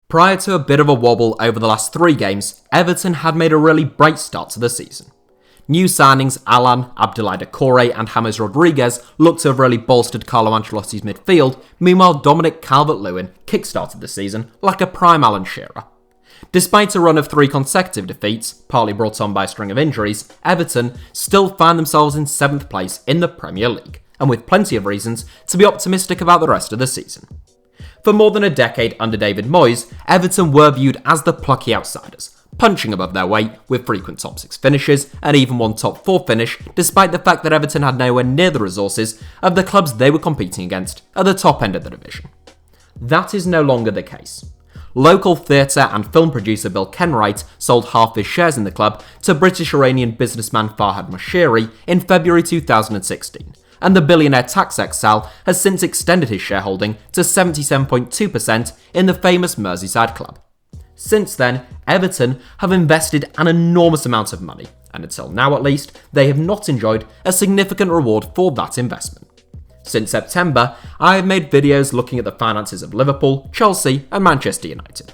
Prior to a bit of a wobble over the last 3 games, Everton had made a really bright start to the season. New signings Allan, Abdoulaye Doucoure and James Rodriguez looked to have really bolstered Carlo Ancelotti's midfield, meanwhile Dominic Calvert-Lewin kick-started the season like a prime Allan Shearer. Despite a run of 3 consecutive defeats, partly brought on by a string of injuries, Everton still find themselves in 7th place in the Premier League, and with plenty of reasons to be optimistic about the rest of the season. For more than a decade under David Moyes, Everton were viewed as the plucky outsiders, punching above their weight with frequent top 6 finishes and even one top 4 finish, despite the fact that Everton had nowhere near the resources of the clubs they were competing against at the top end of the division. That is no longer the case. Local theatre and film producer Bill Kenwright sold half his shares in the club to British-Iranian businessman Farhad Moshiri in February 2016, and the billionaire tax exile has since extended his shareholding to 77.2% in the famous Merseyside club. Since then, Everton have invested an enormous amount of money, and until now at least, they have not enjoyed a significant reward for that investment. Since September, I have made videos looking at the finances of Liverpool, Chelsea and Manchester United.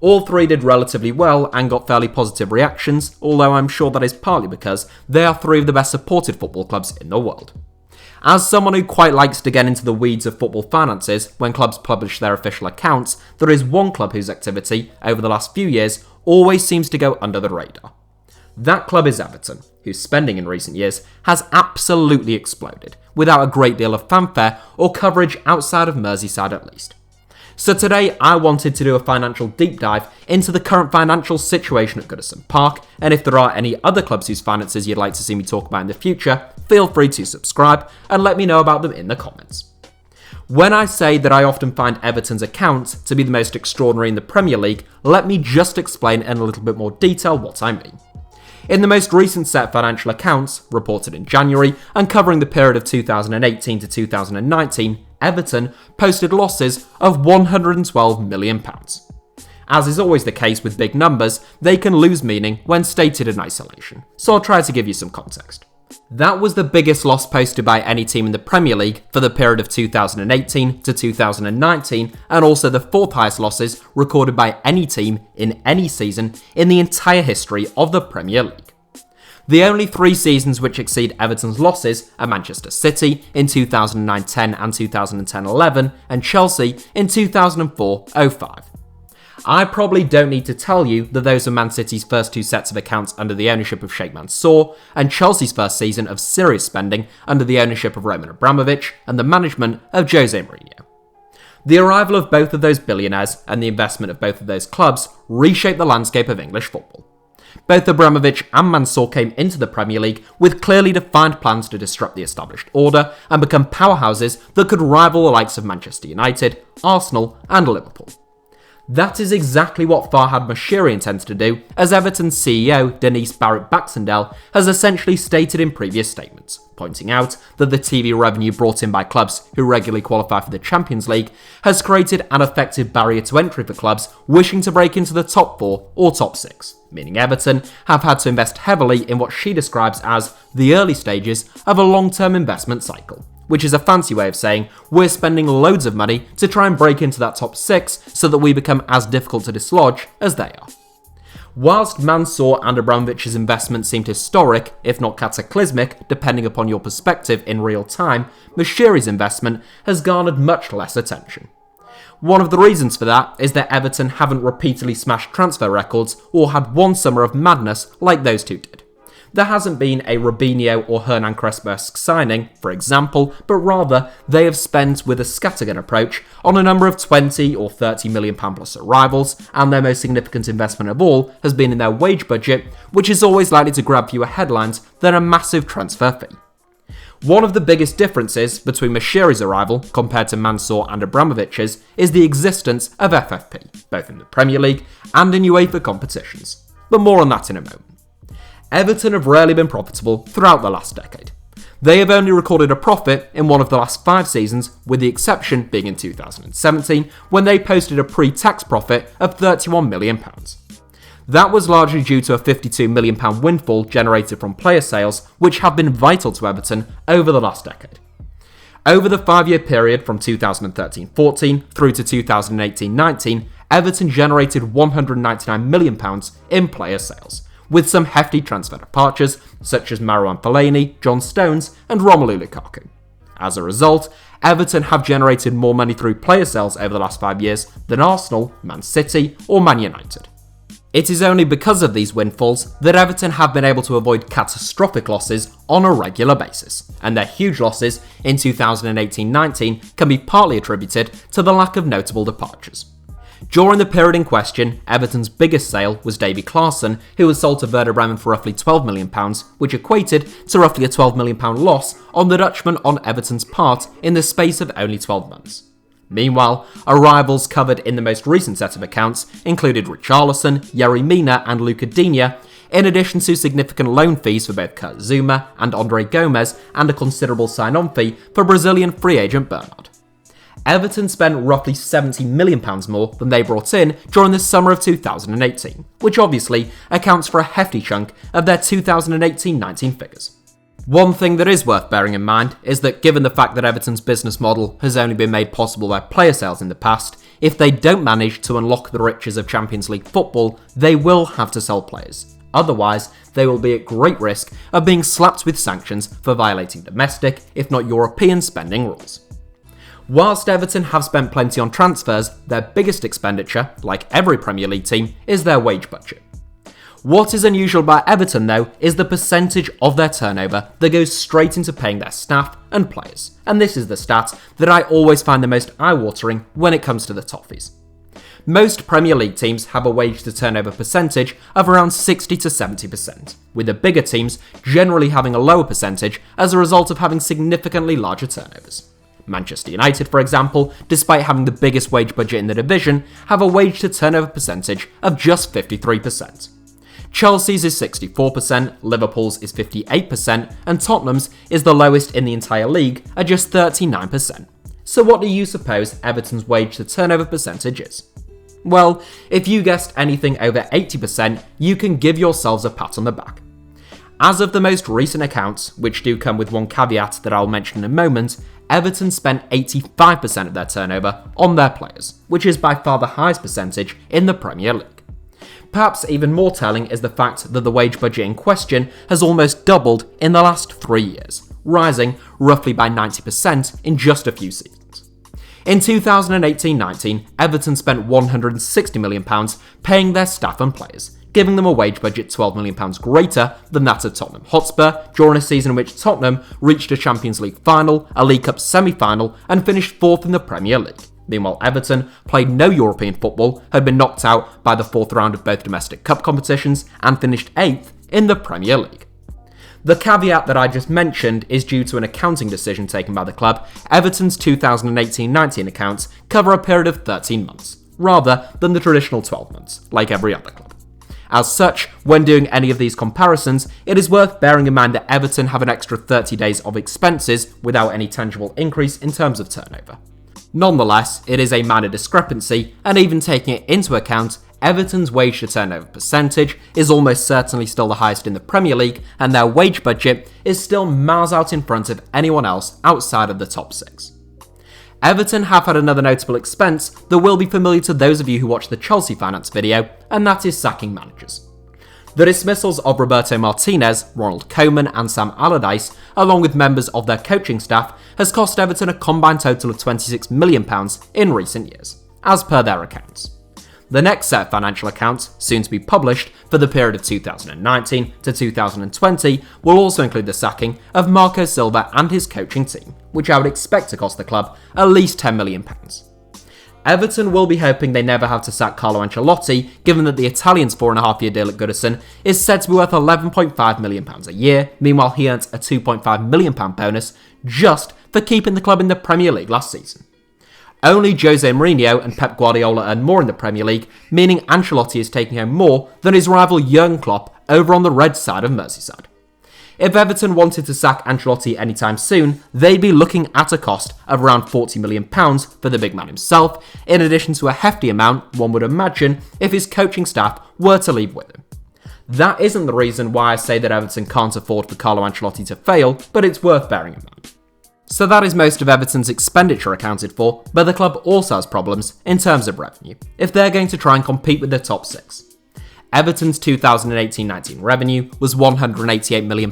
All 3 did relatively well and got fairly positive reactions, although I'm sure that is partly because they are 3 of the best supported football clubs in the world. As someone who quite likes to get into the weeds of football finances when clubs publish their official accounts, there is one club whose activity over the last few years always seems to go under the radar. That club is Everton, whose spending in recent years has absolutely exploded, without a great deal of fanfare or coverage outside of Merseyside at least. So today I wanted to do a financial deep dive into the current financial situation at Goodison Park, and if there are any other clubs whose finances you'd like to see me talk about in the future, feel free to subscribe and let me know about them in the comments. When I say that I often find Everton's accounts to be the most extraordinary in the Premier League, let me just explain in a little bit more detail what I mean. In the most recent set of financial accounts, reported in January and covering the period of 2018 to 2019, Everton posted losses of £112 million. As is always the case with big numbers, they can lose meaning when stated in isolation, so I'll try to give you some context. That was the biggest loss posted by any team in the Premier League for the period of 2018 to 2019, and also the 4th highest losses recorded by any team in any season in the entire history of the Premier League. The only 3 seasons which exceed Everton's losses are Manchester City in 2009-10 and 2010-11, and Chelsea in 2004-05. I probably don't need to tell you that those are Man City's first 2 sets of accounts under the ownership of Sheikh Mansour, and Chelsea's first season of serious spending under the ownership of Roman Abramovich and the management of Jose Mourinho. The arrival of both of those billionaires and the investment of both of those clubs reshaped the landscape of English football. Both Abramovich and Mansour came into the Premier League with clearly defined plans to disrupt the established order and become powerhouses that could rival the likes of Manchester United, Arsenal and Liverpool. That is exactly what Farhad Moshiri intends to do, as Everton's CEO Denise Barrett-Baxendale has essentially stated in previous statements, pointing out that the TV revenue brought in by clubs who regularly qualify for the Champions League has created an effective barrier to entry for clubs wishing to break into the top 4 or top 6, meaning Everton have had to invest heavily in what she describes as the early stages of a long-term investment cycle, which is a fancy way of saying we're spending loads of money to try and break into that top 6 so that we become as difficult to dislodge as they are. Whilst Mansour and Abramovich's investment seemed historic, if not cataclysmic, depending upon your perspective in real time, Moshiri's investment has garnered much less attention. One of the reasons for that is that Everton haven't repeatedly smashed transfer records or had one summer of madness like those 2 did. There hasn't been a Robinho or Hernan Crespo-esque signing, for example, but rather they have spent with a scattergun approach on a number of 20 or 30 million pound plus arrivals, and their most significant investment of all has been in their wage budget, which is always likely to grab fewer headlines than a massive transfer fee. One of the biggest differences between Moshiri's arrival compared to Mansour and Abramovich's is the existence of FFP, both in the Premier League and in UEFA competitions. But more on that in a moment. Everton have rarely been profitable throughout the last decade. They have only recorded a profit in one of the last 5 seasons, with the exception being in 2017, when they posted a pre-tax profit of £31 million. That was largely due to a £52 million windfall generated from player sales, which have been vital to Everton over the last decade. Over the 5-year period from 2013-14 through to 2018-19, Everton generated £199 million in player sales, with some hefty transfer departures such as Marouane Fellaini, John Stones and Romelu Lukaku. As a result, Everton have generated more money through player sales over the last 5 years than Arsenal, Man City or Man United. It is only because of these windfalls that Everton have been able to avoid catastrophic losses on a regular basis, and their huge losses in 2018-19 can be partly attributed to the lack of notable departures. During the period in question, Everton's biggest sale was Davy Klaassen, who was sold to Werder Bremen for roughly £12 million, which equated to roughly a £12 million loss on the Dutchman on Everton's part in the space of only 12 months. Meanwhile, arrivals covered in the most recent set of accounts included Richarlison, Yerry Mina and Luca Digne, in addition to significant loan fees for both Kurt Zouma and Andre Gomes and a considerable sign-on fee for Brazilian free agent Bernard. Everton spent roughly £70 million more than they brought in during the summer of 2018, which obviously accounts for a hefty chunk of their 2018-19 figures. One thing that is worth bearing in mind is that given the fact that Everton's business model has only been made possible by player sales in the past, if they don't manage to unlock the riches of Champions League football, they will have to sell players. Otherwise, they will be at great risk of being slapped with sanctions for violating domestic, if not European, spending rules. Whilst Everton have spent plenty on transfers, their biggest expenditure, like every Premier League team, is their wage budget. What is unusual about Everton, though, is the percentage of their turnover that goes straight into paying their staff and players, and this is the stat that I always find the most eye-watering when it comes to the Toffees. Most Premier League teams have a wage-to-turnover percentage of around 60 to 70%, with the bigger teams generally having a lower percentage as a result of having significantly larger turnovers. Manchester United, for example, despite having the biggest wage budget in the division, have a wage-to-turnover percentage of just 53%. Chelsea's is 64%, Liverpool's is 58%, and Tottenham's is the lowest in the entire league at just 39%. So what do you suppose Everton's wage-to-turnover percentage is? Well, if you guessed anything over 80%, you can give yourselves a pat on the back. As of the most recent accounts, which do come with one caveat that I'll mention in a moment, Everton spent 85% of their turnover on their players, which is by far the highest percentage in the Premier League. Perhaps even more telling is the fact that the wage budget in question has almost doubled in the last 3 years, rising roughly by 90% in just a few seasons. In 2018-19, Everton spent £160 million paying their staff and players, giving them a wage budget £12 million greater than that of Tottenham Hotspur during a season in which Tottenham reached a Champions League final, a League Cup semi-final and finished 4th in the Premier League. Meanwhile, Everton played no European football, had been knocked out by the 4th round of both domestic cup competitions and finished 8th in the Premier League. The caveat that I just mentioned is due to an accounting decision taken by the club. Everton's 2018-19 accounts cover a period of 13 months, rather than the traditional 12 months, like every other club. As such, when doing any of these comparisons, it is worth bearing in mind that Everton have an extra 30 days of expenses without any tangible increase in terms of turnover. Nonetheless, it is a minor discrepancy, and even taking it into account, Everton's wage to turnover percentage is almost certainly still the highest in the Premier League, and their wage budget is still miles out in front of anyone else outside of the top 6. Everton have had another notable expense that will be familiar to those of you who watched the Chelsea finance video, and that is sacking managers. The dismissals of Roberto Martinez, Ronald Koeman and Sam Allardyce, along with members of their coaching staff, has cost Everton a combined total of £26 million in recent years, as per their accounts. The next set of financial accounts, soon to be published for the period of 2019 to 2020, will also include the sacking of Marco Silva and his coaching team, which I would expect to cost the club at least £10 million. Everton will be hoping they never have to sack Carlo Ancelotti, given that the Italian's 4.5-year deal at Goodison is said to be worth £11.5 million a year. Meanwhile, he earns a £2.5 million bonus just for keeping the club in the Premier League last season. Only Jose Mourinho and Pep Guardiola earn more in the Premier League, meaning Ancelotti is taking home more than his rival Jurgen Klopp over on the red side of Merseyside. If Everton wanted to sack Ancelotti anytime soon, they'd be looking at a cost of around £40 million for the big man himself, in addition to a hefty amount, one would imagine, if his coaching staff were to leave with him. That isn't the reason why I say that Everton can't afford for Carlo Ancelotti to fail, but it's worth bearing in mind. So that is most of Everton's expenditure accounted for, but the club also has problems in terms of revenue, if they're going to try and compete with the top six. Everton's 2018-19 revenue was £188 million,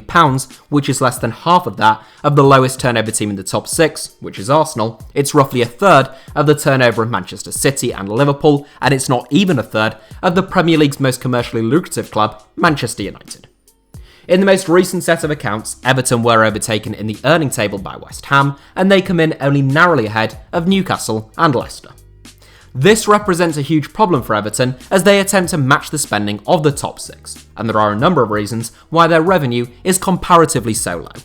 which is less than half of that of the lowest turnover team in the top six, which is Arsenal. It's roughly a third of the turnover of Manchester City and Liverpool, and it's not even a third of the Premier League's most commercially lucrative club, Manchester United. In the most recent set of accounts, Everton were overtaken in the earning table by West Ham, and they come in only narrowly ahead of Newcastle and Leicester. This represents a huge problem for Everton as they attempt to match the spending of the top six, and there are a number of reasons why their revenue is comparatively so low.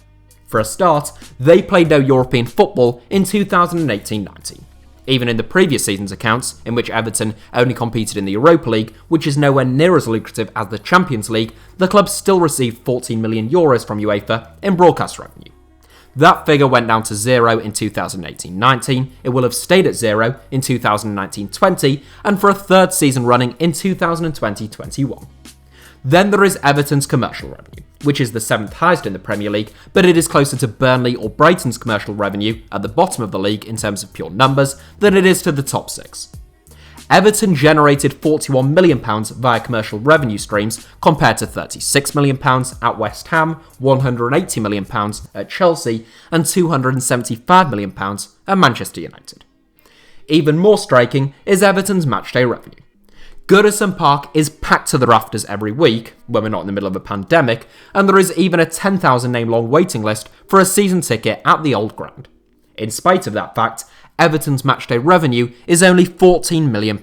For a start, they played no European football in 2018-19. Even in the previous season's accounts, in which Everton only competed in the Europa League, which is nowhere near as lucrative as the Champions League, the club still received €14 million from UEFA in broadcast revenue. That figure went down to zero in 2018-19, it will have stayed at zero in 2019-20, and for a third season running in 2020-21. Then there is Everton's commercial revenue, which is the seventh highest in the Premier League, but it is closer to Burnley or Brighton's commercial revenue at the bottom of the league in terms of pure numbers than it is to the top six. Everton generated £41 million via commercial revenue streams compared to £36 million at West Ham, £180 million at Chelsea, and £275 million at Manchester United. Even more striking is Everton's matchday revenue. Goodison Park is packed to the rafters every week, when we're not in the middle of a pandemic, and there is even a 10,000 name long waiting list for a season ticket at the Old Ground. In spite of that fact, Everton's matchday revenue is only £14 million.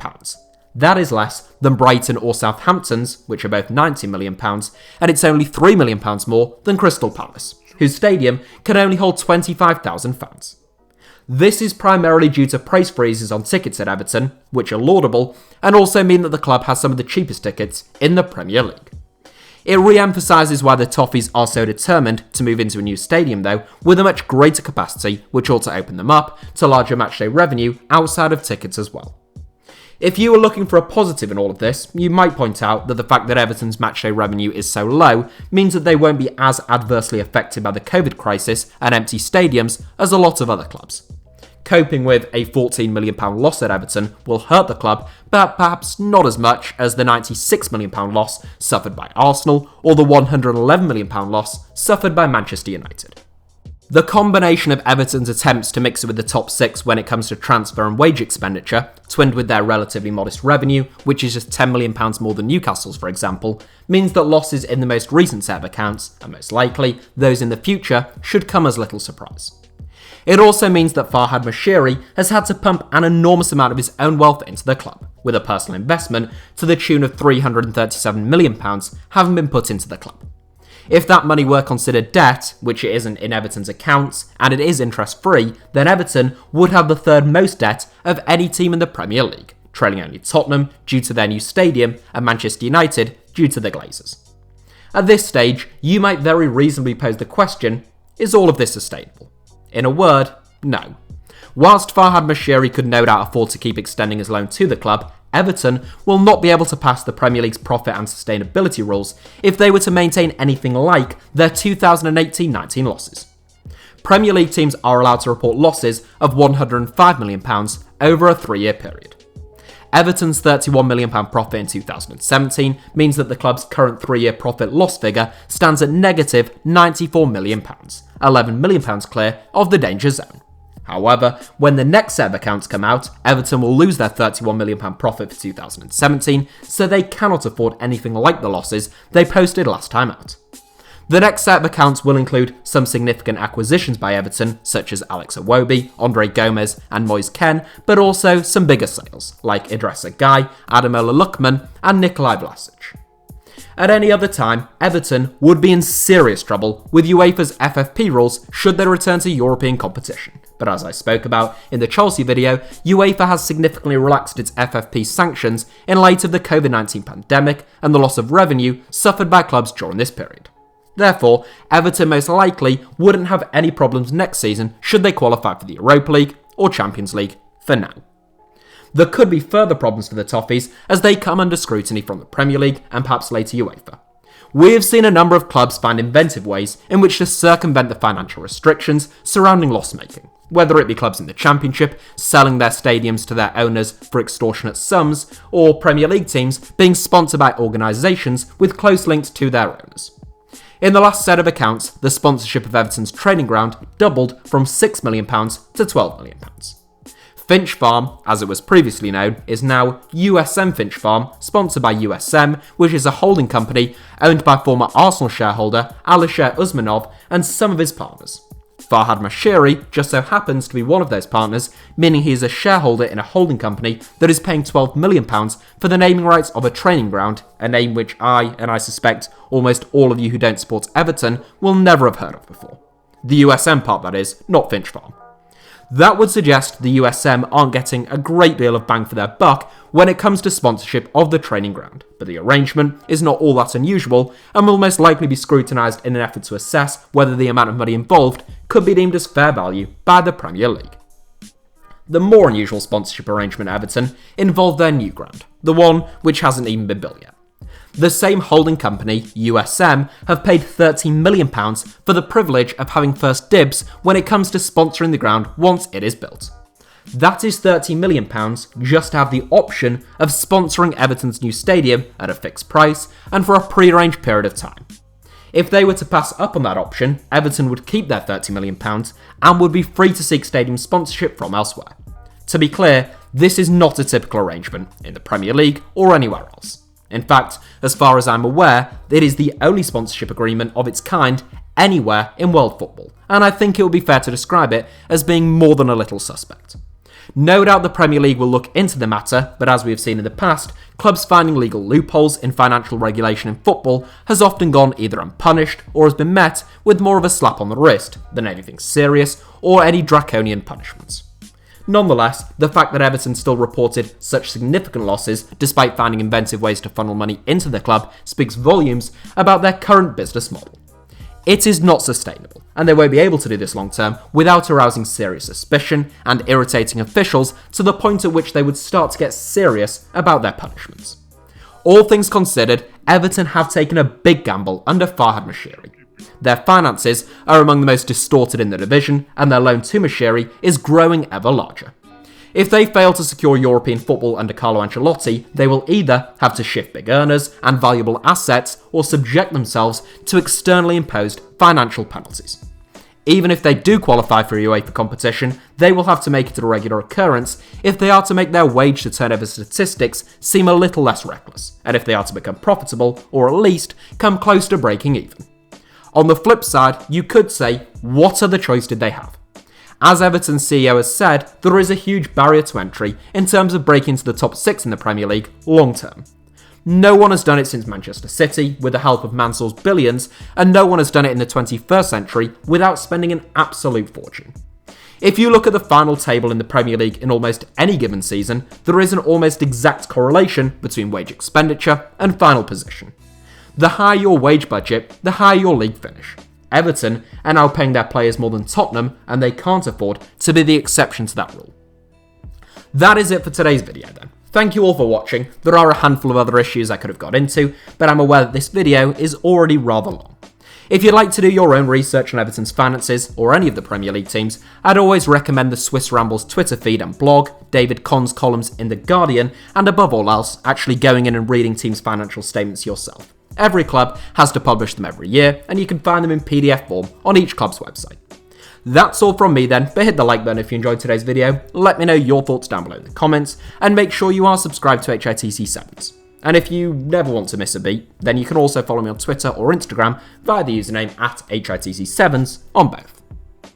That is less than Brighton or Southampton's, which are both £90 million, and it's only £3 million more than Crystal Palace, whose stadium can only hold 25,000 fans. This is primarily due to price freezes on tickets at Everton, which are laudable, and also mean that the club has some of the cheapest tickets in the Premier League. It re-emphasises why the Toffees are so determined to move into a new stadium though, with a much greater capacity, which ought to open them up to larger matchday revenue outside of tickets as well. If you were looking for a positive in all of this, you might point out that the fact that Everton's matchday revenue is so low means that they won't be as adversely affected by the COVID crisis and empty stadiums as a lot of other clubs. Coping with a £14 million loss at Everton will hurt the club, but perhaps not as much as the £96 million loss suffered by Arsenal or the £111 million loss suffered by Manchester United. The combination of Everton's attempts to mix it with the top six when it comes to transfer and wage expenditure, twinned with their relatively modest revenue, which is just £10 million more than Newcastle's for example, means that losses in the most recent set of accounts, and most likely those in the future, should come as little surprise. It also means that Farhad Moshiri has had to pump an enormous amount of his own wealth into the club, with a personal investment to the tune of £337 million having been put into the club. If that money were considered debt, which it isn't in Everton's accounts, and it is interest-free, then Everton would have the third most debt of any team in the Premier League, trailing only Tottenham due to their new stadium and Manchester United due to the Glazers. At this stage, you might very reasonably pose the question, is all of this sustainable? In a word, no. Whilst Farhad Moshiri could no doubt afford to keep extending his loan to the club, Everton will not be able to pass the Premier League's profit and sustainability rules if they were to maintain anything like their 2018-19 losses. Premier League teams are allowed to report losses of £105 million over a 3-year period. Everton's £31 million profit in 2017 means that the club's current 3-year profit-loss figure stands at negative £94 million, £11 million clear of the danger zone. However, when the next set of accounts come out, Everton will lose their £31 million profit for 2017, so they cannot afford anything like the losses they posted last time out. The next set of accounts will include some significant acquisitions by Everton, such as Alex Iwobi, Andre Gomez and Moise Kean, but also some bigger sales, like Idrissa Gueye, Ademola Lookman and Nikolai Vlasic. At any other time, Everton would be in serious trouble with UEFA's FFP rules should they return to European competition. But as I spoke about in the Chelsea video, UEFA has significantly relaxed its FFP sanctions in light of the COVID-19 pandemic and the loss of revenue suffered by clubs during this period. Therefore, Everton most likely wouldn't have any problems next season should they qualify for the Europa League or Champions League for now. There could be further problems for the Toffees as they come under scrutiny from the Premier League and perhaps later UEFA. We have seen a number of clubs find inventive ways in which to circumvent the financial restrictions surrounding loss-making, whether it be clubs in the Championship selling their stadiums to their owners for extortionate sums, or Premier League teams being sponsored by organisations with close links to their owners. In the last set of accounts, the sponsorship of Everton's training ground doubled from £6 million to £12 million. Finch Farm, as it was previously known, is now USM Finch Farm, sponsored by USM, which is a holding company owned by former Arsenal shareholder Alisher Usmanov and some of his partners. Farhad Moshiri just so happens to be one of those partners, meaning he is a shareholder in a holding company that is paying £12 million for the naming rights of a training ground, a name which I suspect almost all of you who don't support Everton, will never have heard of before. The USM part, that is, not Finch Farm. That would suggest the USM aren't getting a great deal of bang for their buck when it comes to sponsorship of the training ground, but the arrangement is not all that unusual and will most likely be scrutinised in an effort to assess whether the amount of money involved could be deemed as fair value by the Premier League. The more unusual sponsorship arrangement at Everton involved their new ground, the one which hasn't even been built yet. The same holding company, USM, have paid £13 million for the privilege of having first dibs when it comes to sponsoring the ground once it is built. That is £30 million just to have the option of sponsoring Everton's new stadium at a fixed price and for a pre-arranged period of time. If they were to pass up on that option, Everton would keep their £30 million and would be free to seek stadium sponsorship from elsewhere. To be clear, this is not a typical arrangement in the Premier League or anywhere else. In fact, as far as I'm aware, it is the only sponsorship agreement of its kind anywhere in world football, and I think it would be fair to describe it as being more than a little suspect. No doubt the Premier League will look into the matter, but as we have seen in the past, clubs finding legal loopholes in financial regulation in football has often gone either unpunished or has been met with more of a slap on the wrist than anything serious or any draconian punishments. Nonetheless, the fact that Everton still reported such significant losses despite finding inventive ways to funnel money into the club speaks volumes about their current business model. It is not sustainable, and they won't be able to do this long term without arousing serious suspicion and irritating officials to the point at which they would start to get serious about their punishments. All things considered, Everton have taken a big gamble under Farhad Moshiri. Their finances are among the most distorted in the division, and their loan to Moshiri is growing ever larger. If they fail to secure European football under Carlo Ancelotti, they will either have to shift big earners and valuable assets or subject themselves to externally imposed financial penalties. Even if they do qualify for UEFA competition, they will have to make it a regular occurrence if they are to make their wage to turnover statistics seem a little less reckless, and if they are to become profitable, or at least come close to breaking even. On the flip side, you could say, what other choice did they have? As Everton's CEO has said, there is a huge barrier to entry in terms of breaking into the top 6 in the Premier League long term. No one has done it since Manchester City with the help of Mansour's billions, and no one has done it in the 21st century without spending an absolute fortune. If you look at the final table in the Premier League in almost any given season, there is an almost exact correlation between wage expenditure and final position. The higher your wage budget, the higher your league finish. Everton are now paying their players more than Tottenham, and they can't afford to be the exception to that rule. That is it for today's video then. Thank you all for watching. There are a handful of other issues I could have got into, but I'm aware that this video is already rather long. If you'd like to do your own research on Everton's finances or any of the Premier League teams, I'd always recommend the Swiss Rambles Twitter feed and blog, David Conn's columns in The Guardian, and above all else, actually going in and reading teams' financial statements yourself. Every club has to publish them every year, and you can find them in PDF form on each club's website. That's all from me then, but hit the like button if you enjoyed today's video, let me know your thoughts down below in the comments, and make sure you are subscribed to HITC Sevens. And if you never want to miss a beat, then you can also follow me on Twitter or Instagram via the username @HITC Sevens on both.